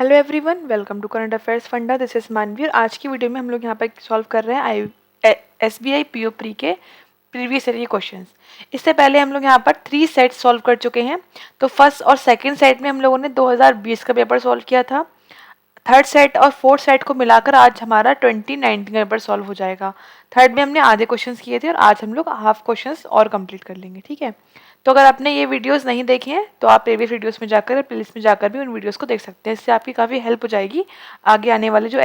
Hello everyone, welcome to current affairs funda. This is Manvi. और आज की वीडियो में हम लोग यहाँ पर सॉल्व कर रहे हैं SBI PO प्री के प्रीवियस ईयर के क्वेश्चंस। इससे पहले हम लोग यहाँ पर 3 सेट सॉल्व कर चुके हैं। तो फर्स्ट और सेकंड सेट में हम लोगों ने 2020 का पेपर सॉल्व किया था। थर्ड सेट और फोर्थ सेट को मिलाकर आज हमारा 2019 का पेपर सॉल्व हो जाएगा। थर्ड में हमने आधे क्वेश्चंस किए थे और आज हम लोग हाफ क्वेश्चंस और कंप्लीट कर लेंगे। ठीक है, तो अगर आपने ये वीडियोस नहीं देखे हैं तो आप प्रीवियस वीडियोस में जाकर प्लेलिस्ट में जाकर भी उन वीडियोस को देख सकते हैं। इससे आपकी काफ़ी हेल्प हो जाएगी आगे आने वाले जो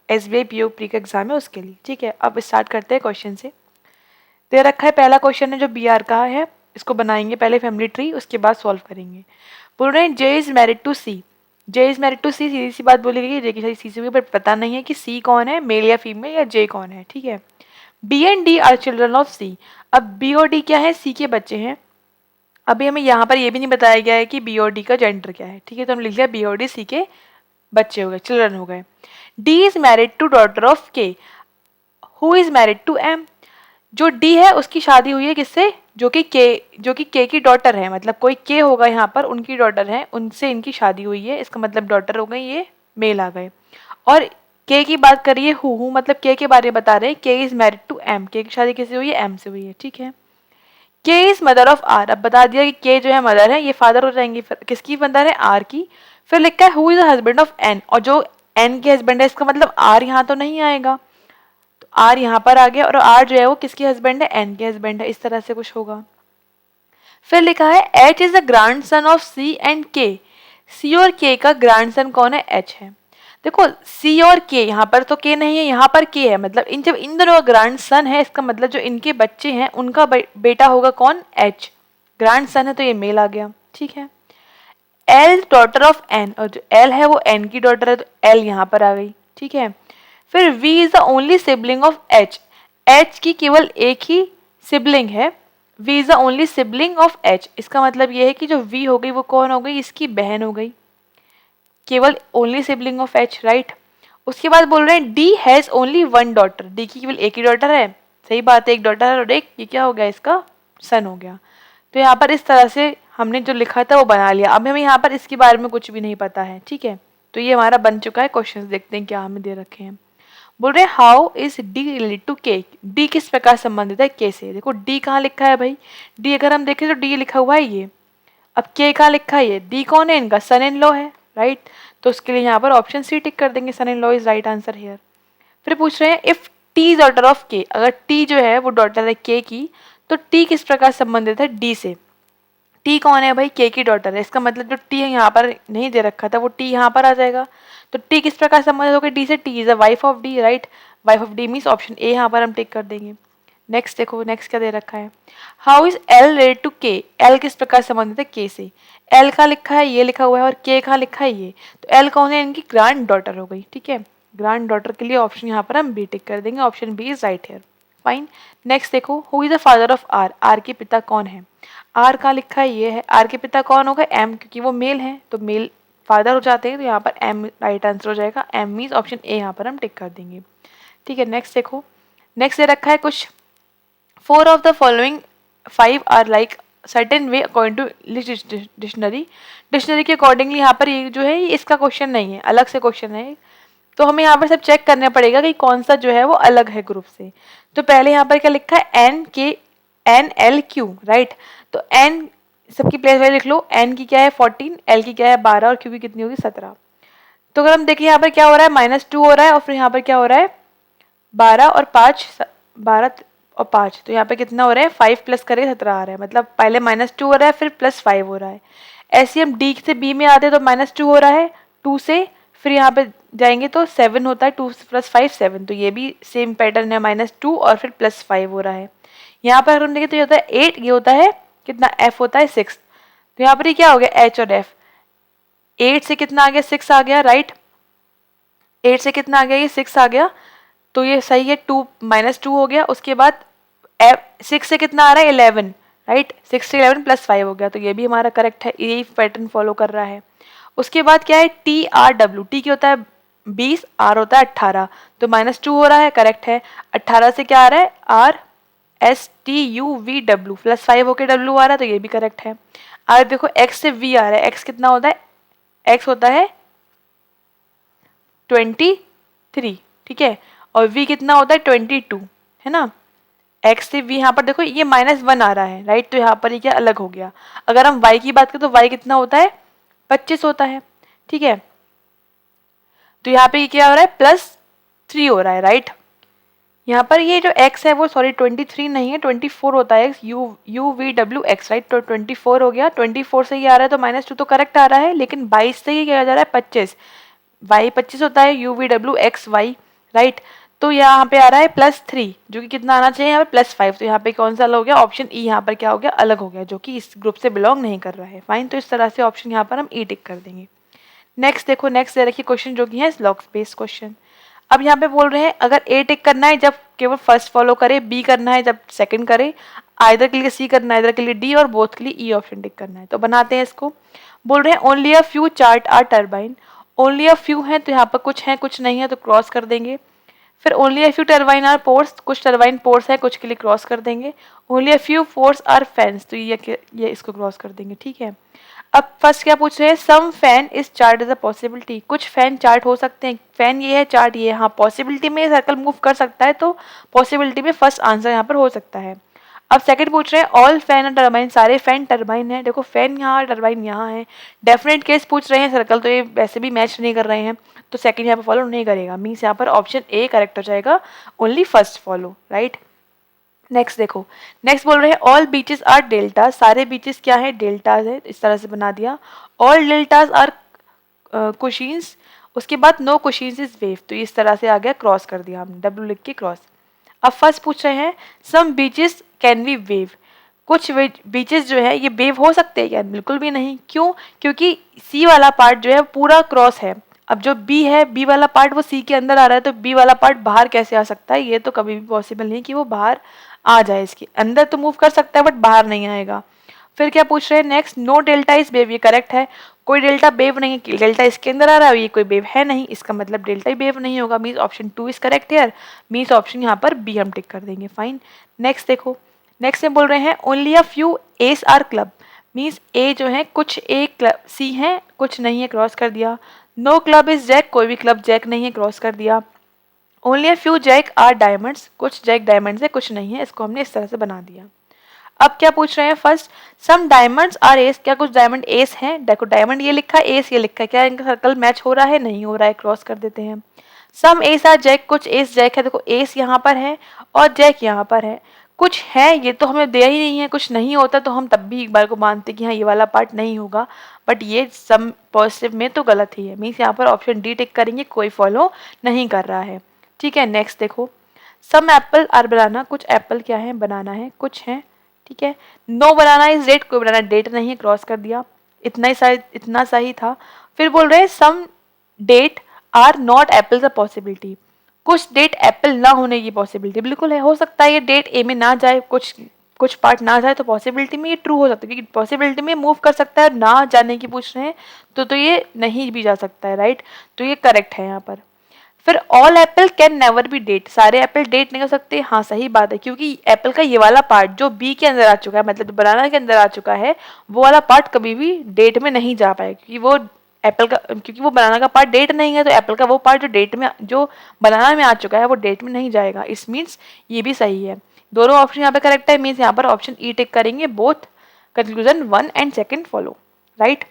SBI PO प्री का एग्जाम है उसके लिए। ठीक है, अब स्टार्ट करते हैं क्वेश्चन से। दे रखा है पहला क्वेश्चन है जो BR का है। इसको बनाएंगे पहले फैमिली ट्री, उसके बाद सॉल्व करेंगे। बोल रहे हैं J is married to C. J is married to C, सीधी सी बात बोली गई है, जे की शादी सी से हुई, बट पता नहीं है कि सी कौन है, मेल या फीमेल, या जे कौन है। ठीक है, B and D are children of C. अब बी और डी क्या है, सी के बच्चे हैं। अभी हमें यहाँ पर ये भी नहीं बताया गया है कि बी और डी का जेंडर क्या है। ठीक है, तो हम लिख लिया बी और डी सी के बच्चे हो गए, चिल्ड्रन हो गए। D is married to daughter of K. Who is married to M. जो डी है उसकी शादी हुई है किससे, जो कि के की डॉटर है, मतलब कोई के होगा यहाँ पर, उनकी डॉटर है, उनसे इनकी शादी हुई है। इसका मतलब डॉटर हो गई, ये मेल आ गए। और के की बात करिए, हु मतलब के बारे में बता रहे हैं। के इज मैरिड टू एम, के की शादी किससे हुई है, एम से हुई है। ठीक है, के इज मदर ऑफ आर। अब बता दिया कि के जो है मदर है, ये फादर हो जाएंगे। किसकी मदर है, आर की। फिर लिखा है who is the husband of N, और जो एन के हस्बैंड है, इसका मतलब आर यहाँ तो नहीं आएगा, तो आर यहाँ पर आ गया। और आर जो है वो किसकी हस्बैंड है, एन के हस्बैंड है। इस तरह से कुछ होगा। फिर लिखा है H is the grandson of C and K. C और के का ग्रैंड सन कौन है, एच है। देखो सी और के, यहाँ पर तो के नहीं है, यहाँ पर के है, मतलब जब इन दोनों का ग्रैंड सन है, इसका मतलब जो इनके बच्चे हैं उनका बेटा होगा कौन, एच। ग्रैंड सन है तो ये मेल आ गया। ठीक है, एल डॉटर ऑफ एन, और जो एल है वो एन की डॉटर है, तो एल यहाँ पर आ गई। ठीक है, फिर V is the only sibling of H. H की केवल एक ही सिबलिंग है, V is the only sibling of H. इसका मतलब ये है कि जो वी हो गई वो कौन हो गई, इसकी बहन हो गई, केवल only sibling of H, right. उसके बाद बोल रहे हैं D has only one daughter. D की केवल एक ही डॉटर है, सही बात है, एक डॉटर है और एक ये क्या हो गया, इसका सन हो गया। तो यहाँ पर इस तरह से हमने जो लिखा था वो बना लिया। अब हमें यहाँ पर इसके बारे में कुछ भी नहीं पता है। ठीक है, तो ये हमारा बन चुका है। क्वेश्चन देखते हैं क्या हमें दे रखे हैं। बोल रहे हैं how is D related to K. D किस प्रकार संबंधित है के से। देखो डी कहाँ लिखा है भाई, डी अगर हम देखें तो डी लिखा हुआ है ये। अब के कहाँ लिखा है, ये डी कौन है, इनका सन इन लॉ है, राइट। तो उसके लिए यहाँ पर ऑप्शन सी टिक कर देंगे, son in law is right answer here. फिर पूछ रहे हैं if T is daughter of K. अगर टी जो है वो डॉटर है के की, तो टी किस प्रकार संबंधित है डी से। टी कौन है भाई, के की डॉटर है, इसका मतलब जो टी है यहाँ पर नहीं दे रखा था वो टी यहाँ पर आ जाएगा। तो टी किस प्रकार संबंधित होगा डी से, T is a wife of D, right. Wife of D means option A यहाँ पर हम टिक कर देंगे। नेक्स्ट देखो, नेक्स्ट क्या दे रखा है, how is L related to K. L किस प्रकार संबंधित है के से। एल का लिखा है ये लिखा हुआ है और के का लिखा है ये, तो एल कौन है, इनकी ग्रैंड डॉटर हो गई। ठीक है, ग्रैंड डॉटर के लिए ऑप्शन यहाँ पर हम बी टिक कर देंगे, option B is right here. Fine. Next देखो, who is the father of R. R के पिता कौन है, आर का लिखा है ये है। आर के पिता कौन होगा, एम, क्योंकि वो मेल है तो मेल फादर हो जाते हैं, तो यहाँ पर एम राइट आंसर हो जाएगा। एम मीन्स ऑप्शन ए यहाँ पर हम टिक कर देंगे। ठीक है, नेक्स्ट देखो, नेक्स्ट दे रखा है कुछ, 4 of the following 5 are like certain way according to dictionary. Dictionary के अकॉर्डिंगली यहाँ पर ये जो है ये इसका क्वेश्चन नहीं है, अलग से क्वेश्चन है। तो हमें यहाँ पर सब चेक करना पड़ेगा कि कौन सा जो है वो अलग है ग्रुप से। तो पहले यहाँ पर क्या लिखा है, एन के एन एल क्यू, राइट। तो एन सबकी प्लेस वैल्यू लिख लो, एन की क्या है 14, एल की क्या है 12 और क्यू की कितनी होगी 17। तो अगर हम देखें यहाँ पर क्या हो रहा है, -2 हो रहा है और फिर यहाँ पर क्या हो रहा है 12 और 5, 12 और 5, तो यहाँ पे कितना हो रहा है 5 प्लस करें 17 आ रहा है, मतलब पहले -2 हो रहा है फिर +5 हो रहा है। ऐसे हम डी से बी में आते हैं तो -2 हो रहा है 2 से, फिर यहाँ पे जाएंगे तो 7 होता है, 2 + 5 7, तो ये भी सेम पैटर्न है, -2 और फिर +5 हो रहा है। यहाँ पर हम देखें तो ये होता है 8, ये होता है कितना, एफ होता है 6, तो यहाँ पर ये क्या हो गया एच और एफ। 8 से कितना आ गया 6 आ गया, राइट। 8 से कितना आ गया ये 6 आ गया, तो ये सही है, 2 -2 हो गया। उसके बाद 6 से कितना आ रहा है 11, राइट। 6 से 11 +5 हो गया, तो ये भी हमारा करेक्ट है, यही पैटर्न फॉलो कर रहा है। उसके बाद क्या है टी आर डब्ल्यू, टी क्या होता है 20, आर होता है 18, तो -2 हो रहा है, करेक्ट है। 18 से क्या आ रहा है R S T U V W, +5 होकर डब्ल्यू आ रहा है, तो ये भी करेक्ट है। अब देखो एक्स से वी आ रहा है, एक्स कितना होता है, एक्स होता है 23, ठीक है, और v कितना होता है 22, है ना। x से v यहाँ पर देखो ये -1 आ रहा है, राइट, तो यहाँ पर ये क्या अलग हो गया। अगर हम y की बात करें तो y कितना होता है 25 होता है, ठीक है, तो यहाँ पे ये क्या हो रहा है +3 हो रहा है, राइट। यहाँ पर ये जो x है वो सॉरी 23 नहीं है 24 होता है, UVWX, राइट, तो 24 हो गया, 24 से ये आ रहा है तो -2 तो करेक्ट आ रहा है, लेकिन 22 से ये क्या जा रहा है 25, y 25 होता है UVWXY, राइट, तो यहाँ पे आ रहा है +3 जो कि कितना आना चाहिए यहाँ पे +5, तो यहाँ पे कौन सा अलग हो गया, ऑप्शन ई यहाँ पर क्या हो गया अलग हो गया, जो कि इस ग्रुप से बिलोंग नहीं कर रहा है। फाइन, तो इस तरह से ऑप्शन यहाँ पर हम ई टिक कर देंगे। नेक्स्ट देखो, नेक्स्ट दे रखिए क्वेश्चन जो कि है लॉग स्पेस क्वेश्चन। अब यहाँ पे बोल रहे हैं अगर ए टिक करना है जब केवल फर्स्ट फॉलो करे, बी करना है जब सेकंड करे, आइदर के लिए सी करना है, आइदर के लिए डी, और बोथ के लिए ई ऑप्शन टिक करना है। तो बनाते हैं इसको। बोल रहे हैं only a few chart are turbine, only a few है तो यहाँ पर कुछ है कुछ नहीं है तो क्रॉस कर देंगे। फिर only a few turbine are pores, कुछ टर्बाइन पोर्स है कुछ के लिए क्रॉस कर देंगे। Only a few force are fans, तो ये इसको क्रॉस कर देंगे, ठीक है। अब फर्स्ट क्या पूछ रहे हैं, some fan is chart is a possibility, कुछ फैन चार्ट हो सकते हैं, फैन ये है चार्ट ये है, हाँ पॉसिबिलिटी में सर्कल मूव कर सकता है तो पॉसिबिलिटी में फर्स्ट आंसर यहाँ पर हो सकता है। अब सेकंड पूछ रहे हैं ऑल फैन और टर्बाइन, सारे फैन टर्बाइन है, देखो फैन यहाँ टर्बाइन यहाँ है। डेफिनेट केस पूछ रहे हैं सर्कल, तो ये वैसे भी मैच नहीं कर रहे हैं तो सेकंड यहाँ पर फॉलो नहीं करेगा, मीन्स यहाँ पर ऑप्शन ए करेक्ट हो जाएगा, only first follow, right. Next देखो, नेक्स्ट बोल रहे हैं ऑल बीचेस आर डेल्टा, सारे बीचेस क्या है डेल्टाज है, इस तरह से बना दिया। ऑल डेल्टाज आर कुशीन्स, उसके बाद नो कुशीन्स इज वेव, तो इस तरह से आ गया, क्रॉस कर दिया हमने, डब्ल्यू लिख के क्रॉस। अब फर्स्ट पूछ रहे हैं some beaches can be wave, कुछ बीचेस जो है ये वेव हो सकते हैं क्या, बिल्कुल भी नहीं, क्यों, क्योंकि सी वाला पार्ट जो है पूरा क्रॉस है। अब जो बी है, बी वाला पार्ट वो सी के अंदर आ रहा है, तो बी वाला पार्ट बाहर कैसे आ सकता है, ये तो कभी भी पॉसिबल नहीं कि वो बाहर आ जाए, इसके अंदर तो मूव कर सकता है बट बाहर नहीं आएगा। फिर क्या पूछ रहे हैं next, no delta is wave, ये करेक्ट है, कोई डेल्टा वेव नहीं है, डेल्टा इसके अंदर आ रहा है, ये कोई वेव है नहीं, इसका मतलब डेल्टा ही वेव नहीं होगा, means option 2 is correct here, means option यहाँ पर बी हम टिक कर देंगे। फाइन, नेक्स्ट देखो, नेक्स्ट में बोल रहे हैं only a few S are club, means A जो है कुछ ए क्लब सी है कुछ नहीं है, क्रॉस कर दिया। नो क्लब इज जैक, कोई भी क्लब जैक नहीं है, क्रॉस कर दिया। Only a few jack are diamonds, कुछ जैक डायमंड्स है कुछ नहीं है, इसको हमने इस तरह से बना दिया। अब क्या पूछ रहे हैं फर्स्ट, सम डायमंड्स आर एस, क्या कुछ डायमंड एस हैं, देखो डायमंड ये लिखा है एस ये लिखा है, क्या इनका सर्कल मैच हो रहा है, नहीं हो रहा है, क्रॉस कर देते हैं। सम एस आर जैक, कुछ एस जैक है, देखो एस यहाँ पर है और जैक यहाँ पर है, कुछ है ये तो हमें दिया ही नहीं है, कुछ नहीं होता तो हम तब भी एक बार को मानते कि हाँ ये वाला पार्ट नहीं होगा, बट ये सम पॉजिटिव में तो गलत ही है, मीन्स यहाँ पर ऑप्शन डी टिक करेंगे, कोई फॉलो नहीं कर रहा है, ठीक है। नेक्स्ट देखो, सम एप्पल आर बनाना, कुछ एप्पल क्या है बनाना है कुछ है, ठीक है। नो बनाना इज डेट, कोई बनाना डेट नहीं है, क्रॉस कर दिया, इतना सही था। फिर बोल रहे हैं some date are not apples a possibility, कुछ डेट एप्पल ना होने की पॉसिबिलिटी बिल्कुल है, हो सकता है ये डेट ए में ना जाए, कुछ पार्ट ना जाए तो पॉसिबिलिटी में ये ट्रू हो सकता है, क्योंकि पॉसिबिलिटी में मूव कर सकता है और ना जाने की पूछ रहे हैं तो ये नहीं भी जा सकता है, राइट, तो ये करेक्ट है यहाँ पर। फिर all apple can never be date, सारे एप्पल डेट नहीं हो सकते, हाँ सही बात है, क्योंकि एप्पल का ये वाला पार्ट जो बी के अंदर आ चुका है, मतलब बनाना के अंदर आ चुका है, वो वाला पार्ट कभी भी डेट में नहीं जा पाएगा, क्योंकि वो एप्पल का, क्योंकि वो बनाना का पार्ट डेट नहीं है, तो एप्पल का वो पार्ट जो डेट में जो बनाना में आ चुका है वो डेट में नहीं जाएगा, इस मीन्स ये भी सही है, दोनों ऑप्शन यहाँ पे करेक्ट है, मीन्स यहाँ पर ऑप्शन ई टिक करेंगे, both conclusion 1 and 2 follow, right.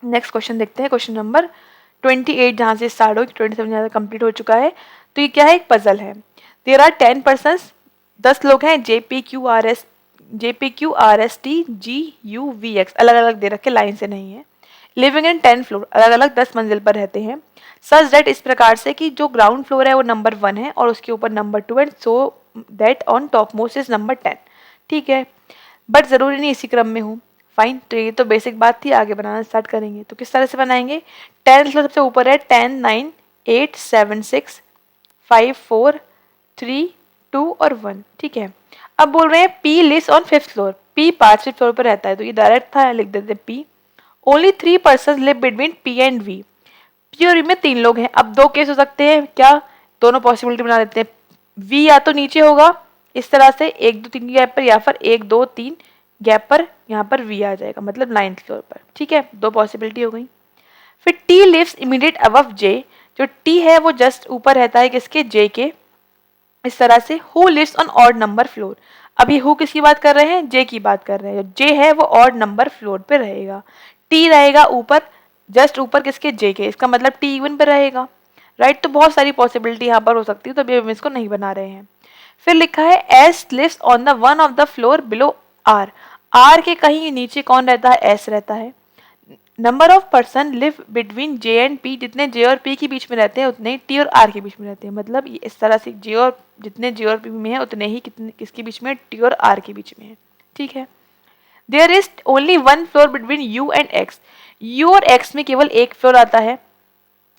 Next question देखते हैं, क्वेश्चन नंबर 28 जहाँ से स्टार्ट हो 27 यहाँ कंप्लीट हो चुका है। तो ये क्या है, एक पजल है। देयर आर 10 पर्सन्स, 10 लोग हैं, JPQRST GUVX, अलग अलग दे रखे, लाइन से नहीं है। लिविंग इन 10 फ्लोर, अलग अलग 10 मंजिल पर रहते हैं। सच दैट, इस प्रकार से कि जो ग्राउंड फ्लोर है वो नंबर 1 है और उसके ऊपर number 2 and so that on top most is number 10, ठीक है, बट जरूरी नहीं इसी क्रम में हो। फाइन, तो ये तो बेसिक बात थी, आगे बनाना स्टार्ट करेंगे। तो किस तरह से बनाएंगे, 10 फ्लोर सबसे ऊपर है, 10 9 8 7 6 5 4 3 2 और 1, ठीक है। अब बोल रहे हैं P lives on 5th floor, P 5वें फ्लोर पर रहता है, तो ये डायरेक्ट था, लिख देते P। Only 3 person live between P and V, P और V में 3 लोग हैं। अब 2 केस हो सकते हैं, क्या, दोनों पॉसिबिलिटी बना देते हैं, V या तो नीचे होगा इस तरह से 1 2 3 गैप पर, या फिर 1 2 3 गैप पर यहाँ पर V आ जाएगा, मतलब 9th फ्लोर पर, ठीक है, 2 पॉसिबिलिटी हो गई। फिर T lives immediate above J, जो टी है वो जस्ट ऊपर रहता है किसके, जे के, इस तरह से। Who lives on odd number floor, अभी हु किसकी बात कर रहे हैं, जे की बात कर रहे हैं। जे है वो ऑड नंबर फ्लोर पे रहेगा, टी रहेगा ऊपर, जस्ट ऊपर किसके, जे के, इसका मतलब टी इवन पे रहेगा, राइट। तो बहुत सारी पॉसिबिलिटी यहाँ पर हो सकती है, तो अभी हम इसको नहीं बना रहे हैं। फिर लिखा है S lives on the one of the floor below R, R के कहीं नीचे कौन रहता है, एस रहता है। Number of person live between J and P, जितने जे और पी के बीच में रहते हैं उतने ही टी और आर के बीच में रहते हैं, मतलब इस तरह से जे और जितने जे और पी में है उतने ही कितने किसके बीच में, टी और आर के बीच में है, ठीक है। There is only one floor between U and X, U और एक्स में केवल एक फ्लोर आता है।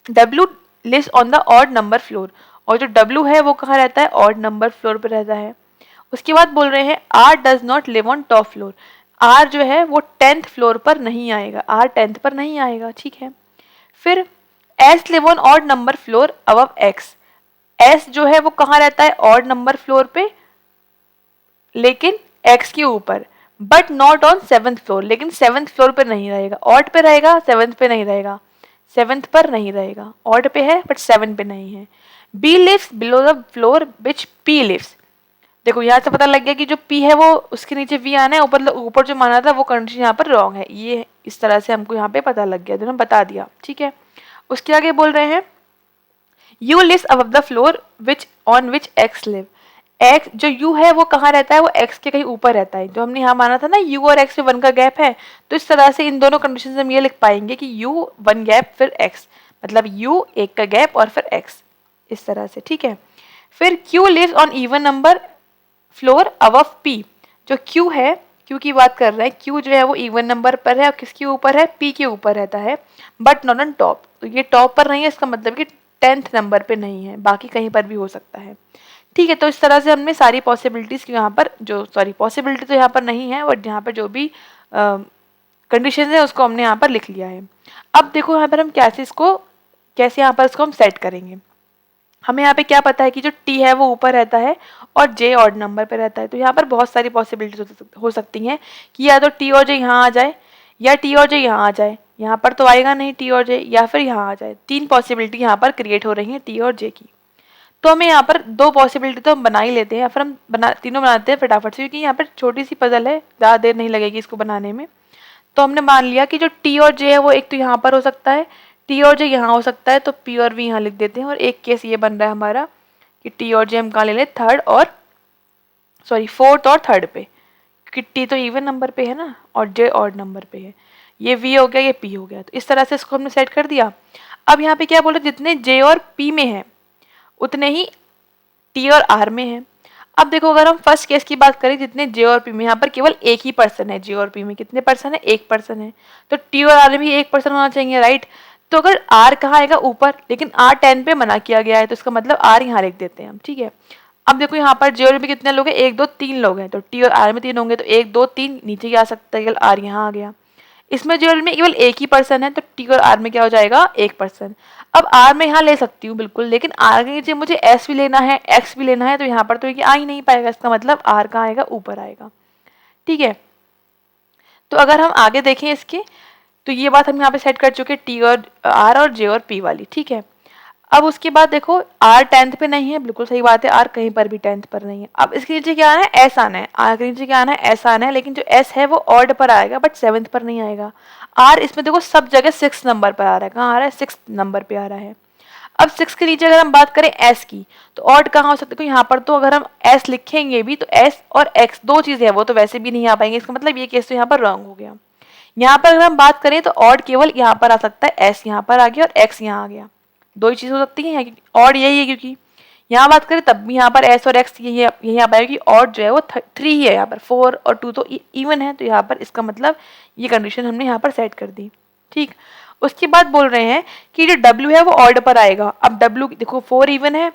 W lives on the odd number floor, और जो डब्ल्यू है वो कहाँ रहता है, ऑड नंबर फ्लोर पर रहता है। उसके बाद बोल रहे हैं R does not live on top floor, R जो है वो 10th फ्लोर पर नहीं आएगा, आर 10th पर नहीं आएगा, ठीक है। फिर S live on odd number floor above x, S जो है वो कहाँ रहता है, ऑड नंबर फ्लोर पे लेकिन एक्स के ऊपर, but not on 7th floor, लेकिन 7th फ्लोर पे नहीं रहेगा, ऑड पे रहेगा 7th पे नहीं रहेगा, 7th पर नहीं रहेगा, ऑड पे है बट 7 पे नहीं है। B lives below the floor which P lives, देखो यहाँ से पता लग गया कि जो P है वो उसके नीचे V आना है, ऊपर ऊपर जो माना था वो कंडीशन यहाँ पर रॉन्ग है, ये इस तरह से हमको यहाँ पे पता लग गया, तो हमने बता दिया, ठीक है। उसके आगे बोल रहे हैं U lives above the floor which on which X live, X जो U है वो कहाँ रहता है, वो X के कहीं ऊपर रहता है, जो हमने यहाँ माना था ना U और X में 1 का गैप है, तो इस तरह से इन दोनों कंडीशन से हम ये लिख पाएंगे कि U 1 गैप फिर X, मतलब U 1 का गैप और फिर X, इस तरह से, ठीक है। फिर Q lives on even number floor above P, जो Q है, Q की बात कर रहे हैं, Q जो है वो इवन नंबर पर है और किसके ऊपर है, P के ऊपर रहता है, बट नॉट ऑन टॉप, तो ये टॉप पर नहीं है, इसका मतलब कि 10th नंबर पे नहीं है, बाकी कहीं पर भी हो सकता है, ठीक है। तो इस तरह से हमने सारी पॉसिबिलिटीज यहाँ पर जो पॉसिबिलिटी तो यहाँ पर नहीं है, बट यहाँ पर जो भी कंडीशन है उसको हमने यहाँ पर लिख लिया है। अब देखो यहाँ पर हम कैसे यहाँ पर इसको हम सेट करेंगे। हमें यहाँ पे क्या पता है कि जो T है वो ऊपर रहता है और J ऑड नंबर पे रहता है, तो यहाँ पर बहुत सारी पॉसिबिलिटीज हो सकती हैं कि या तो T और J यहाँ आ जाए, या T और J यहाँ आ जाए, यहाँ पर तो आएगा नहीं T और J, या फिर यहाँ आ जाए। 3 पॉसिबिलिटी यहाँ पर क्रिएट हो रही हैं T और J की, तो हमें यहाँ पर 2 पॉसिबिलिटी तो हम बना ही लेते हैं, या फिर हम तीनों बनाते हैं फटाफट से, क्योंकि यहाँ पर छोटी सी पजल है, ज़्यादा देर नहीं लगेगी इसको बनाने में। तो हमने मान लिया कि जो T और J है वो एक तो यहाँ पर हो सकता है, T और J यहाँ हो सकता है, तो P और V यहाँ लिख देते हैं, और एक केस ये बन रहा है हमारा कि T और J हम कहाँ ले लें, फोर्थ और थर्ड पे, क्योंकि T तो इवन नंबर पे है ना और J ऑड नंबर पे है। ये V हो गया, ये P हो गया, तो इस तरह से इसको हमने सेट कर दिया। अब यहाँ पे क्या बोले, जितने J और P में है उतने ही T और R में है। अब देखो अगर हम फर्स्ट केस की बात करें, जितने J और P में, यहाँ पर केवल एक ही पर्सन है, J और P में कितने पर्सन है, एक पर्सन है, तो T और R में भी एक पर्सन होना चाहिए, राइट। तो अगर R कहाँ आएगा, ऊपर, लेकिन R 10 पे मना किया गया है, तो इसका मतलब R यहाँ लिख देते हैं हम, ठीक है। अब देखो यहाँ पर J और P कितने लोग हैं, 1 2 3 लोग हैं, तो T और R में 3 होंगे, तो 1 2 3 नीचे ही आ सकता है, केवल R यहाँ आ गया। इसमें J और P में केवल एक ही पर्सन है, तो T और R में क्या हो जाएगा, एक पर्सन। अब R में यहाँ ले सकती हूँ बिल्कुल, लेकिन R के नीचे मुझे S भी लेना है, X भी लेना है, तो यहाँ पर तो ये आ ही नहीं पाएगा, इसका मतलब R कहाँ आएगा, ऊपर आएगा, ठीक है। तो अगर हम आगे देखें इसके, तो ये बात हम यहाँ पे सेट कर चुके T और R और J और P वाली, ठीक है। अब उसके बाद देखो R 10th पे नहीं है, बिल्कुल सही बात है, R कहीं पर भी 10th पर नहीं है। अब इसके नीचे क्या आना है, S आना है, R के नीचे क्या आना है, S आना है, लेकिन जो S है वो ऑड पर आएगा बट 7th पर नहीं आएगा। R इसमें देखो सब जगह 6 नंबर पर आ रहा है, कहाँ आ रहा है, 6 नंबर पे आ रहा है। अब 6 के नीचे अगर हम बात करें S की, तो ऑड कहाँ हो सकता है, यहाँ पर तो अगर हम S लिखेंगे भी तो S और X 2 चीजें है, वो तो वैसे भी नहीं आ पाएंगे, इसका मतलब ये केस तो यहाँ पर रॉन्ग हो गया। यहाँ पर अगर हम बात करें तो ऑड केवल यहाँ पर आ सकता है, S यहाँ पर आ गया और X यहाँ आ गया, 2 ही चीज हो सकती है, ऑड यही है, क्योंकि यहाँ बात करें तब भी यहाँ पर S और X यही आ पाएगा कि ऑड जो है वो 3 ही है, यहाँ पर 4 और 2 तो इवन है, तो यहाँ पर इसका मतलब ये कंडीशन हमने यहाँ पर सेट कर दी, ठीक। उसके बाद बोल रहे हैं कि जो W है वो ऑड पर आएगा। अब W देखो 4 इवन है,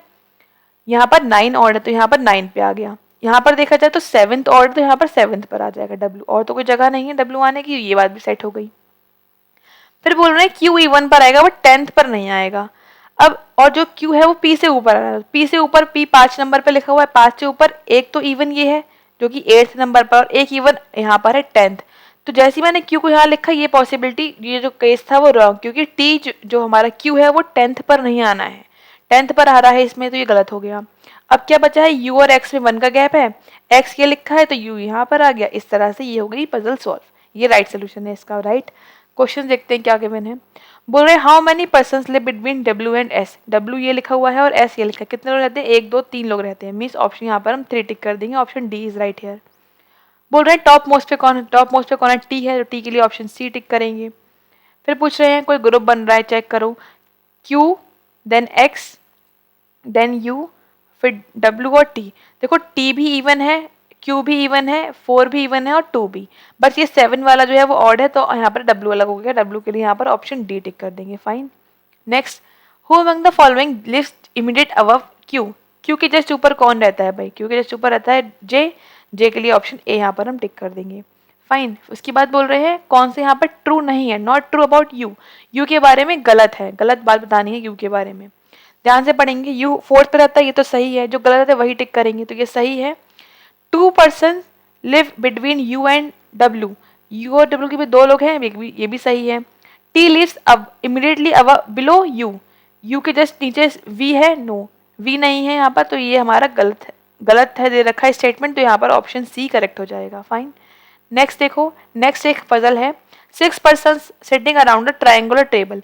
यहाँ पर 9 ऑड है, तो यहाँ पर 9 पे आ गया। यहाँ पर देखा जाए तो 7th ऑड, तो यहाँ पर 7th पर आ जाएगा W, और तो कोई जगह नहीं है W आने की, ये बात भी सेट हो गई। फिर बोल रहे हैं Q इवन पर आएगा बट 10th पर नहीं आएगा। अब और जो Q है वो P से ऊपर आ रहा है, P से ऊपर P 5 नंबर पे लिखा हुआ है, 5 से ऊपर एक तो इवन ये है जो कि 8th नंबर पर, और एक इवन यहाँ पर है 10th, तो जैसे ही मैंने क्यू को यहाँ लिखा, ये पॉसिबिलिटी, ये जो केस था वो रॉन्ग, क्योंकि टी जो हमारा क्यू है वो 10th पर नहीं आना है, 10th पर आ रहा है इसमें, तो ये गलत हो गया। अब क्या बचा है, यू और एक्स में 1 का गैप है, एक्स ये लिखा है तो यू यहाँ पर आ गया। इस तरह से ये हो गई पजल सॉल्व। ये राइट सोल्यूशन है इसका। राइट क्वेश्चन देखते हैं क्या गिवन है। बोल रहे हैं how many person live between W and S. W ये लिखा हुआ है और एस ये लिखा है, कितने लोग रहते हैं, 1 2 3 लोग रहते हैं। मीन्स ऑप्शन यहाँ पर हम 3 टिक कर देंगे, option D is right here. बोल रहे हैं टॉप मोस्ट पे कौन है, टॉप मोस्ट पे कौन है, टी है, तो टी के लिए ऑप्शन सी टिक करेंगे। फिर पूछ रहे हैं कोई ग्रुप बन रहा है, चेक करो, Q then X then U फिर डब्ल्यू और टी। देखो टी भी इवन है, क्यू भी इवन है, 4 भी इवन है और 2 भी, बस ये 7 वाला जो है वो ऑड है, तो यहाँ पर डब्ल्यू अलग हो गया। डब्ल्यू के लिए यहाँ पर ऑप्शन डी टिक कर देंगे। Fine. Next, who among the following list immediate above Q. Q के जस्ट ऊपर कौन रहता है भाई, क्यू के जस्ट ऊपर रहता है जे, जे के लिए ऑप्शन ए यहाँ पर हम टिक कर देंगे। फाइन। उसके बाद बोल रहे हैं कौन से यहाँ पर ट्रू नहीं है, not true about you, you के बारे में गलत है, गलत बात बतानी है यू के बारे में। ध्यान से पढ़ेंगे, यू 4th पे रहता है, ये तो सही है, जो गलत है वही टिक करेंगे, तो ये सही है। 2 person live between U and W, you और डब्ल्यू के भी 2 लोग हैं, ये भी सही है। टी लिव्स अब इमीडिएटली अब बिलो यू, यू के जस्ट नीचे वी है, नो वी नहीं है यहाँ पर, तो ये हमारा गलत है दे रखा है स्टेटमेंट, तो यहाँ पर ऑप्शन सी करेक्ट हो जाएगा। फाइन। नेक्स्ट देखो, नेक्स्ट एक पजल है, 6 person sitting around a triangular table.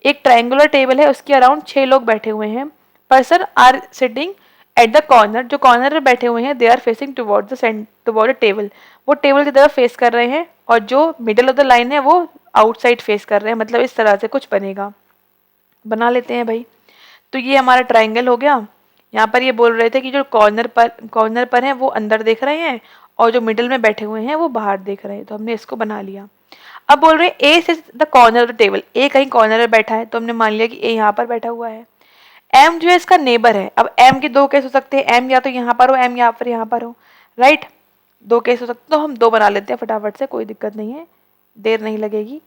एक ट्रायंगुलर टेबल है, उसके अराउंड 6 लोग बैठे हुए हैं। Person are sitting at the corner, जो कॉर्नर पे बैठे हुए हैं, they are facing toward the table, वो टेबल की तरफ फेस कर रहे हैं, और जो मिडिल ऑफ द लाइन है वो आउटसाइड फेस कर रहे हैं, मतलब इस तरह से कुछ बनेगा। बना लेते हैं भाई। तो ये हमारा ट्राइंगल हो गया। यहाँ पर ये बोल रहे थे कि जो कॉर्नर पर है वो अंदर देख रहे हैं, और जो मिडिल में बैठे हुए हैं वो बाहर देख रहे हैं, तो हमने इसको बना लिया। अब बोल रहे हैं ए से the corner of the table, A कहीं कॉर्नर में बैठा है, तो हमने मान लिया कि ए यहाँ पर बैठा हुआ है। एम जो है इसका नेबर है। अब एम के 2 केस हो सकते हैं, एम या तो यहाँ पर हो, एम या फिर यहाँ पर हो। राइट, 2 केस हो सकते, तो हम 2 बना लेते हैं फटाफट से, कोई दिक्कत नहीं है, देर नहीं लगेगी।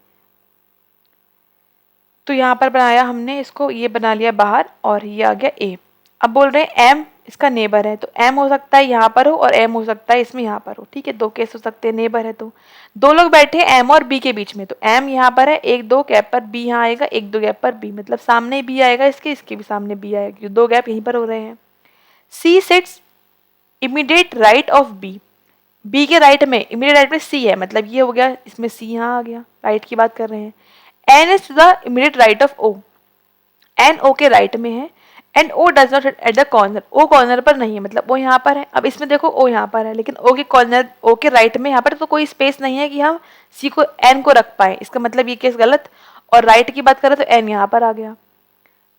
तो यहाँ पर बनाया हमने इसको, ये बना लिया बाहर, और ये आ गया ए। अब बोल रहे हैं एम इसका नेबर है, तो एम हो सकता है यहाँ पर हो और एम हो सकता है इसमें यहाँ पर हो। ठीक है, 2 केस हो सकते हैं, नेबर है तो। 2 लोग बैठे हैं एम और बी के बीच में, तो एम यहाँ पर है, 1 2 गैप पर बी यहाँ आएगा, 1 2 गैप पर बी, मतलब सामने बी आएगा इसके भी सामने बी आएगा, क्योंकि 2 गैप यहीं पर हो रहे हैं। C sits immediate right of B, B के राइट में, इमीडिएट राइट में सी है, मतलब ये हो गया, इसमें सी यहाँ आ गया, राइट की बात कर रहे हैं। N is to the immediate right of O, N O के राइट में है, and O does not at the corner, O corner पर नहीं है, मतलब ओ यहाँ पर है। अब इसमें देखो ओ यहाँ पर है, लेकिन ओ के कॉर्नर, ओ के राइट में यहाँ पर तो कोई स्पेस नहीं है कि हम सी को एन को रख पाए, इसका मतलब ये केस गलत। और राइट की बात करें तो एन यहाँ पर आ गया।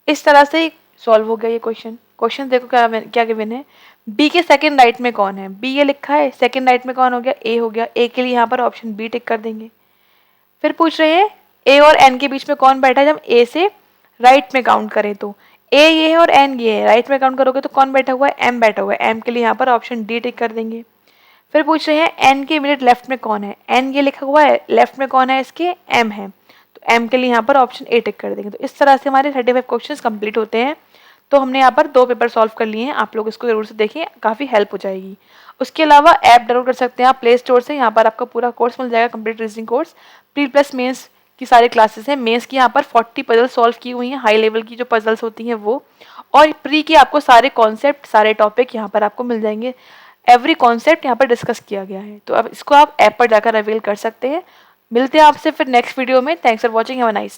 इस तरह से सॉल्व हो गया ये क्वेश्चन। क्वेश्चन देखो क्या गिवन है, बी के सेकंड राइट में कौन है, बी ये लिखा है, सेकंड राइट में कौन हो गया, ए हो गया, ए के लिए यहाँ पर ऑप्शन बी टिक कर देंगे। फिर पूछ रहे हैं ए और एन के बीच में कौन बैठा है, जब ए से राइट में काउंट करें तो ए ये है और एन ये है, राइट में काउंट करोगे तो कौन बैठा हुआ है, एम बैठा हुआ है, एम के लिए यहाँ पर ऑप्शन डी टिक कर देंगे। फिर पूछ रहे हैं एन के इमीडिएट लेफ्ट में कौन है, एन ये लिखा हुआ है, लेफ्ट में कौन है इसके, एम है, तो एम के लिए यहाँ पर ऑप्शन ए टिक कर देंगे। तो इस तरह से हमारे 35 क्वेश्चन कंप्लीट होते हैं। तो हमने यहाँ पर 2 पेपर सॉल्व कर लिए हैं, आप लोग इसको जरूर से देखिए, काफ़ी हेल्प हो जाएगी। उसके अलावा ऐप डाउनलोड कर सकते हैं आप प्ले स्टोर से, यहाँ पर आपका पूरा कोर्स मिल जाएगा, complete reasoning course, pre plus mains की सारी क्लासेस हैं। मेंस की यहाँ पर 40 पजल सॉल्व की हुई हैं, हाई लेवल की जो पजल्स होती हैं वो, और प्री की आपको सारे कॉन्सेप्ट, सारे टॉपिक यहाँ पर आपको मिल जाएंगे, एवरी कॉन्सेप्ट यहाँ पर डिस्कस किया गया है। तो अब इसको आप ऐप पर जाकर अवेल कर सकते हैं। मिलते हैं आपसे फिर नेक्स्ट वीडियो में। Thanks for watching, have a nice day.